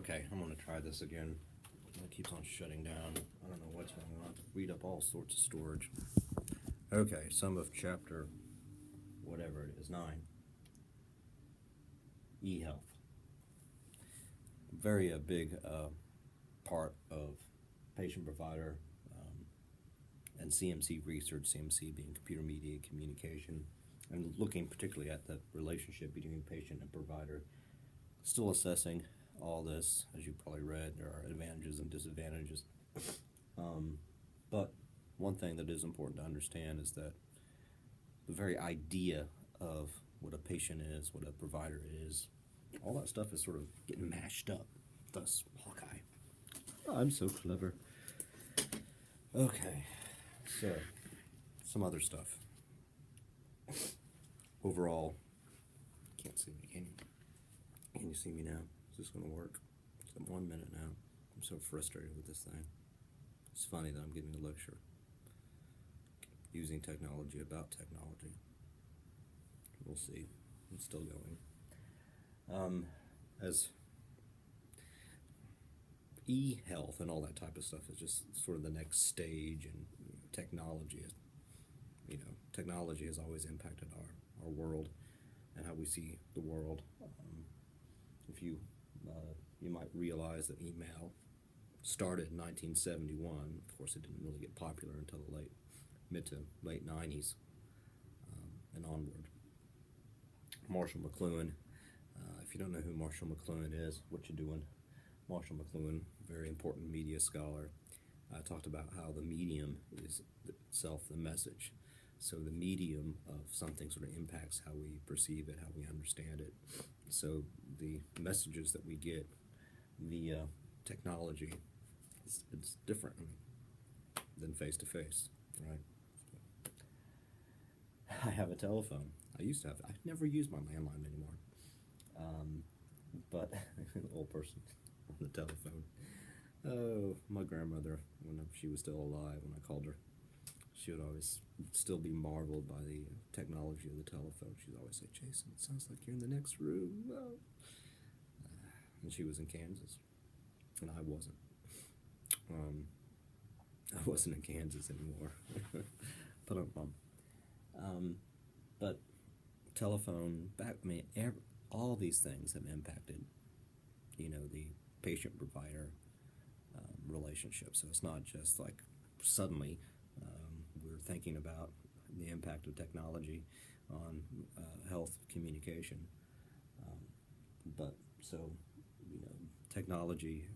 Okay, I'm gonna try this again. It keeps on shutting down. I don't know what's going on. Read up all sorts of storage. Okay, some of chapter, whatever it is, 9. E-health. Very big part of patient-provider and CMC research, CMC being computer-mediated communication, and looking particularly at the relationship between patient and provider. Still assessing all this, as you probably read. There are advantages and disadvantages. But one thing that is important to understand is that the very idea of what a patient is, what a provider is, all that stuff is sort of getting mashed up. Thus, Hawkeye. I'm so clever. Okay, so some other stuff. Overall, can't see me, can you? Can you see me now? Is this going to work? It's 1 minute now. I'm so frustrated with this thing. It's funny that I'm giving a lecture using technology about technology. We'll see. It's still going. As e-health and all that type of stuff is just sort of the next stage, and technology has always impacted our world and how we see the world. If you might realize that email started in 1971. Of course, it didn't really get popular until the mid to late 90s and onward. Marshall McLuhan. If you don't know who Marshall McLuhan is, what you doing? Marshall McLuhan, very important media scholar, talked about how the medium is itself the message. So the medium of something sort of impacts how we perceive it, how we understand it. So the messages that we get via technology, it's different than face-to-face, right? I have a telephone. I used to have. I never use my landline anymore. But an old person on the telephone. Oh, my grandmother, when she was still alive, when I called her, she would always still be marveled by the technology of the telephone. She'd always say, "Jason, it sounds like you're in the next room." Oh. And she was in Kansas, and I wasn't. I wasn't in Kansas anymore. But telephone all these things have impacted, the patient-provider relationship. So it's not just like suddenly we're thinking about the impact of technology on health communication. But so, technology,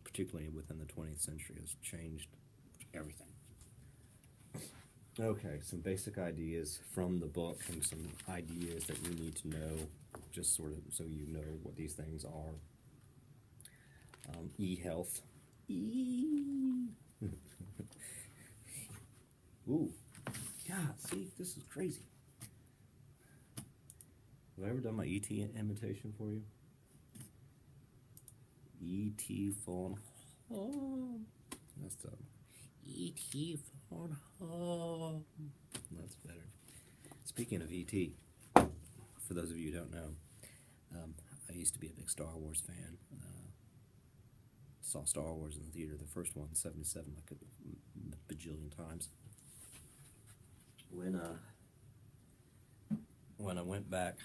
particularly within the 20th century, has changed everything. Okay, some basic ideas from the book and some ideas that you need to know, just sort of so you know what these things are. E-health. Ooh, God, see, this is crazy. Have I ever done my E.T. imitation for you? E.T. phone home. That's the E.T. phone home. That's better. Speaking of E.T., for those of you who don't know, I used to be a big Star Wars fan. Saw Star Wars in the theater, the first one, 77, like a bajillion times. When I went back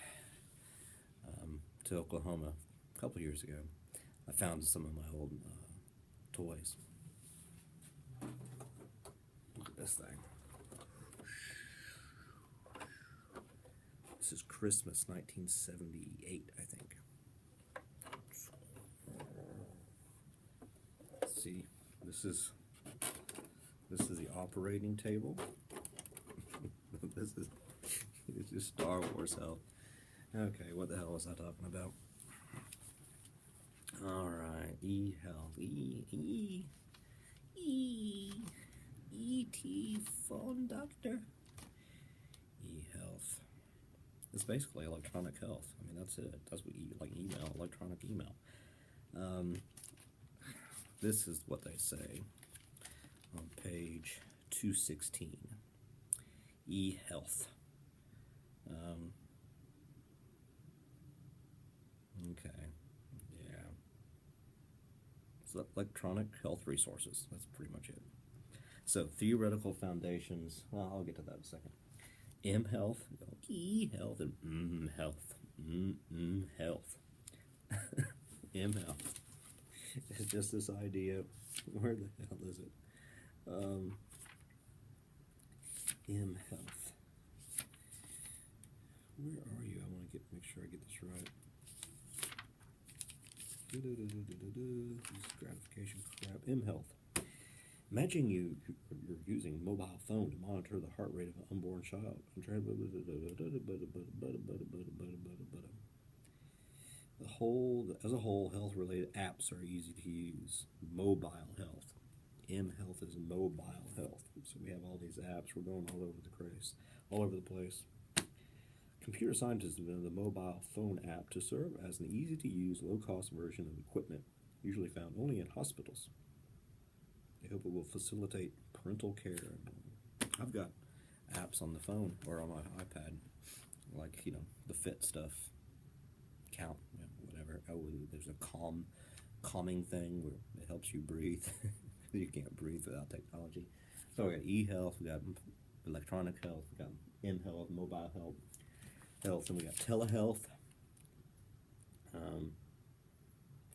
to Oklahoma a couple years ago, I found some of my old toys. Look at this thing. This is Christmas 1978, I think. See, this is the operating table. This is it's just Star Wars health. Okay, what the hell was I talking about? All right, e-health, E.T. phone doctor. E-health. It's basically electronic health. I mean, that's it. That's what like email, electronic email. This is what they say on page 216. E-health. Okay. Yeah. It's electronic health resources. That's pretty much it. So theoretical foundations. Well, I'll get to that in a second. M health, E health, and health. Health. M health. It's just this idea. Where the hell is it? M health. Where are you? I want to make sure I get this right. This gratification crap. M health. Imagine you're using a mobile phone to monitor the heart rate of an unborn child. As a whole, health-related apps are easy to use. Mobile health. M health is mobile health. So we have all these apps. We're going all over the place. Computer scientists invented the mobile phone app to serve as an easy-to-use, low-cost version of equipment, usually found only in hospitals. They hope it will facilitate parental care. I've got apps on the phone or on my iPad, like, the Fit stuff, Count, whatever. Oh, there's a calming thing where it helps you breathe. You can't breathe without technology. So we got e-health, we got electronic health, we got m-health, mobile health, and we got telehealth.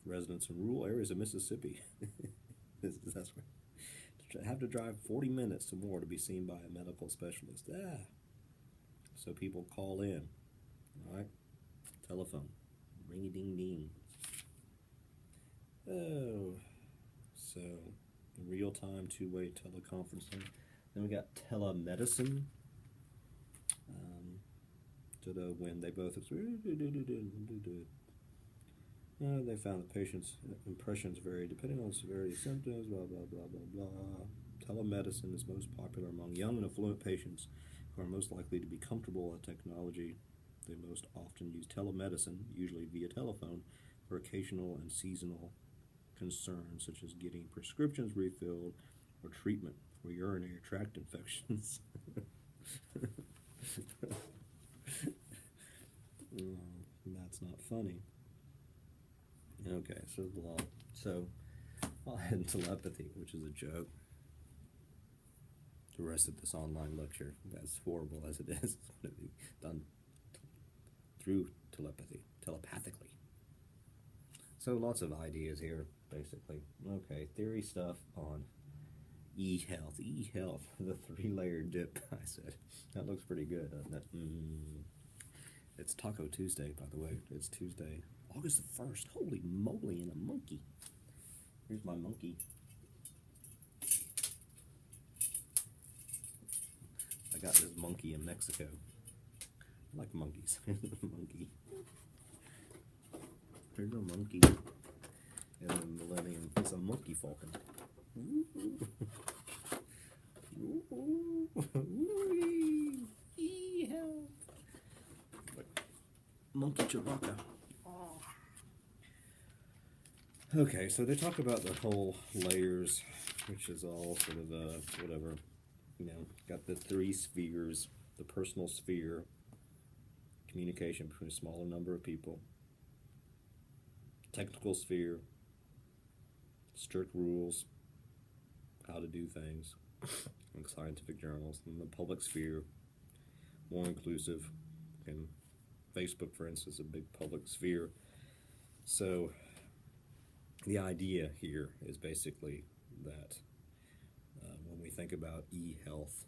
Residents in rural areas of Mississippi. That's right. Have to drive 40 minutes or more to be seen by a medical specialist. So people call in. All right. Telephone. Ring-a-ding-ding. Oh. So real-time two-way teleconferencing. Then we got telemedicine. When they both they found the patient's impressions vary depending on the severity of symptoms, blah, blah, blah, blah, blah. Telemedicine is most popular among young and affluent patients who are most likely to be comfortable with technology. They most often use telemedicine, usually via telephone, for occasional and seasonal concerns such as getting prescriptions refilled or treatment for urinary tract infections. That's not funny. Okay, so I'll head telepathy, which is a joke. The rest of this online lecture, as horrible as it is going to be done through telepathically. So lots of ideas here, basically. Okay, theory stuff on e-health. E-health, the 3-layer dip, I said. That looks pretty good, doesn't it? It's Taco Tuesday, by the way. It's Tuesday, August the 1st. Holy moly, and a monkey. Here's my monkey. I got this monkey in Mexico. I like monkeys. Monkey. There's a monkey. In the millennium, it's a monkey falcon. Monkey Chewbacca. Okay, so they talk about the whole layers, which is all sort of whatever, got the 3 spheres: the personal sphere, communication between a smaller number of people, technical sphere, strict rules, how to do things, like scientific journals, and the public sphere, more inclusive, and Facebook, for instance, is a big public sphere. So the idea here is basically that when we think about e-health,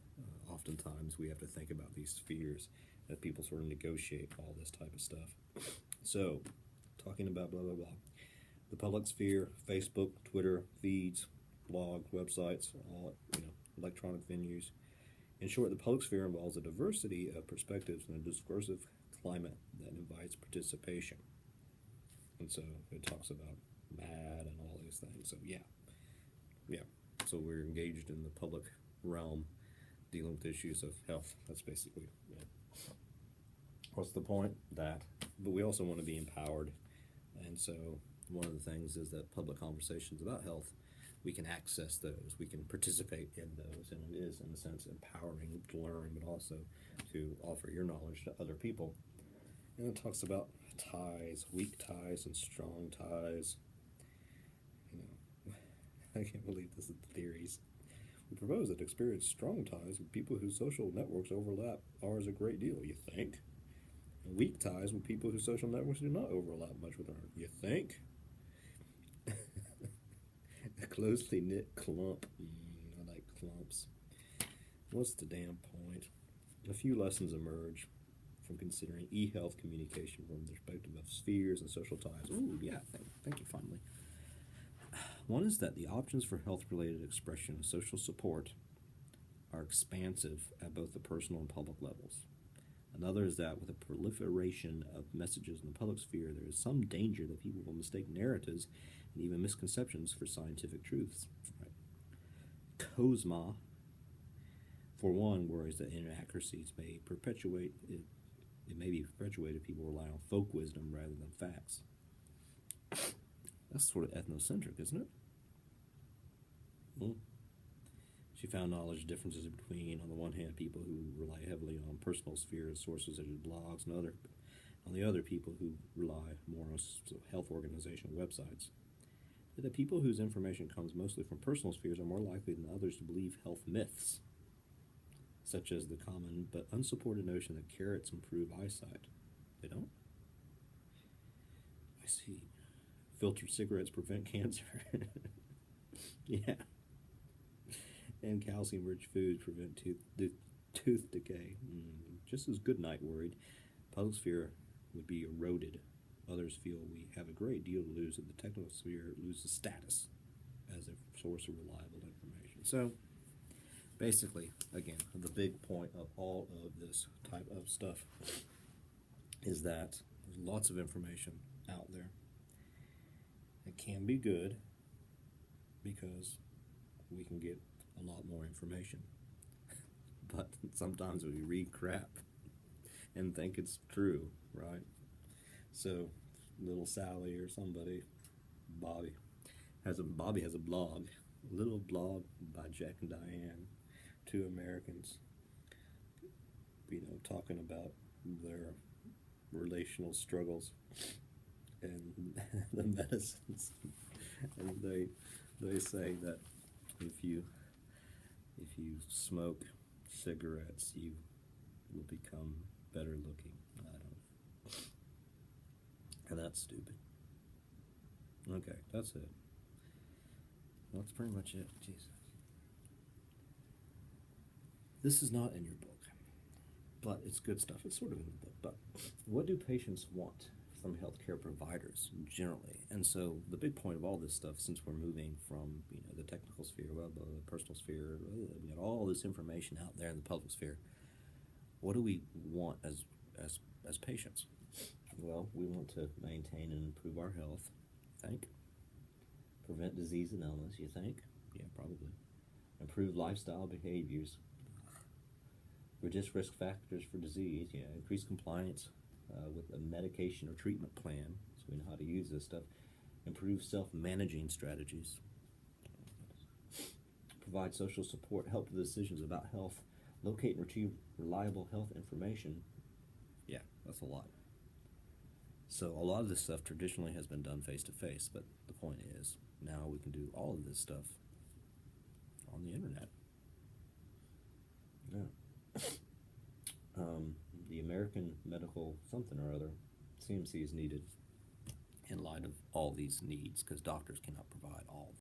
oftentimes we have to think about these spheres, that people sort of negotiate all this type of stuff. So, talking about blah, blah, blah. The public sphere, Facebook, Twitter, feeds, blog, websites, all, electronic venues. In short, the public sphere involves a diversity of perspectives and a discursive climate that invites participation. And so it talks about MAD and all these things. So yeah. So we're engaged in the public realm, dealing with issues of health. That's basically it. What's the point? But we also want to be empowered. And so one of the things is that public conversations about health, we can access those, we can participate in those, and it is, in a sense, empowering to learn, but also to offer your knowledge to other people. And it talks about ties, weak ties and strong ties. I can't believe this is the theories. We propose that experience strong ties with people whose social networks overlap ours a great deal, you think? And weak ties with people whose social networks do not overlap much with ours, you think? A closely knit clump. I like clumps. What's the damn point? A few lessons emerge from considering e-health communication from the perspective of spheres and social ties. Ooh, yeah, thank you, finally. One is that the options for health-related expression of social support are expansive at both the personal and public levels. Another is that with the proliferation of messages in the public sphere, there is some danger that people will mistake narratives and even misconceptions for scientific truths. Right? Kozma, for one, worries that inaccuracies may perpetuate it may be perpetuated if people rely on folk wisdom rather than facts. That's sort of ethnocentric, isn't it? She found knowledge differences between, on the one hand, people who rely heavily on personal sphere sources such as blogs, and on the other, people who rely more on health organization websites. That the people whose information comes mostly from personal spheres are more likely than others to believe health myths, such as the common but unsupported notion that carrots improve eyesight. They don't? I see. Filtered cigarettes prevent cancer. Yeah. And calcium-rich foods prevent tooth decay. Just as Goodnight worried, public sphere would be eroded. Others feel we have a great deal to lose if the technical sphere loses status as a source of reliable information. So, basically, again, the big point of all of this type of stuff is that there's lots of information out there. It can be good because we can get a lot more information. But sometimes we read crap and think it's true, right? So, little Sally or somebody, Bobby has a blog, a little blog by Jack and Diane, two Americans, talking about their relational struggles and the medicines. And they say that if you smoke cigarettes, you will become better looking. I don't know. And that's stupid. Okay, that's it. That's pretty much it. Jesus. This is not in your book, but it's good stuff. It's sort of in the book. But what do patients want from healthcare providers generally? And so the big point of all this stuff, since we're moving from the technical sphere, the personal sphere, we got all this information out there in the public sphere. What do we want as patients? Well, we want to maintain and improve our health, I think. Prevent disease and illness, you think? Yeah, probably. Improve lifestyle behaviors. Reduce risk factors for disease, yeah. Increase compliance with a medication or treatment plan, so we know how to use this stuff. Improve self-managing strategies. Provide social support, help with decisions about health. Locate and retrieve reliable health information. Yeah, that's a lot. So a lot of this stuff traditionally has been done face-to-face, but the point is, now we can do all of this stuff on the internet. Yeah. The American Medical something or other, CMC, is needed in light of all these needs, because doctors cannot provide all